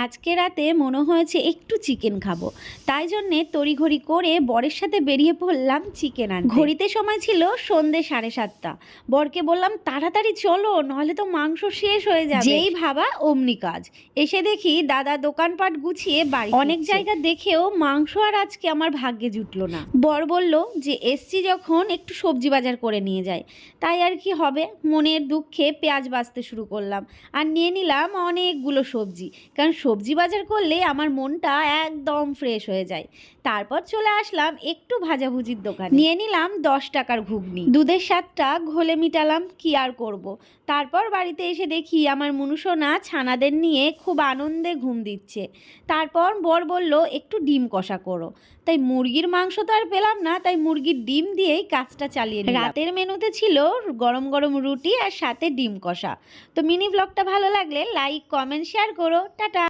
আজকে রাতে মনে হয়েছে একটু চিকেন খাবো, তাই জন্যে তড়িঘড়ি করে বরের সাথে বেরিয়ে পড়লাম চিকেন আনতে। ঘড়িতে সময় ছিল সন্ধে 7:30। বরকে বললাম তাড়াতাড়ি চলো, নাহলে তো মাংস শেষ হয়ে যাবে। যেই ভাবা অমনি কাজ। এসে দেখি দাদা দোকানপাট গুছিয়ে বাড়ি অনেক জায়গা দেখেও মাংস আর আজকে আমার ভাগ্যে জুটলো না। বর বলল যে এসছি যখন একটু সবজি বাজার করে নিয়ে যায়, তাই আর কি হবে, মনের দুঃখে পেঁয়াজ বাছতে শুরু করলাম আর নিয়ে নিলাম অনেকগুলো সবজি, কারণ সবজি বাজার করলে আমার মনটা একদম ফ্রেশ হয়ে যায়। তারপর চলে আসলাম একটু ভাজাভুজির দোকানে, নিয়ে নিলাম 10 টাকার ঘুগনি, দুধের স্বাদটা ঘোলে মিটালাম, কি আর করব। তারপর বাড়িতে এসে দেখি আমার মুনুসোনা ছানাদের নিয়ে খুব আনন্দে ঘুম দিচ্ছে। তারপর বর বলল একটু ডিম কষা করো, তাই মুরগির মাংস তো আর পেলাম না, তাই মুরগির ডিম দিয়েই কাজটা চালিয়ে নিলাম। রাতের মেনুতে ছিল গরম গরম রুটি আর সাথে ডিম কষা। তো মিনি ব্লগটা ভালো লাগলে লাইক, কমেন্ট, শেয়ার করো। টাটা।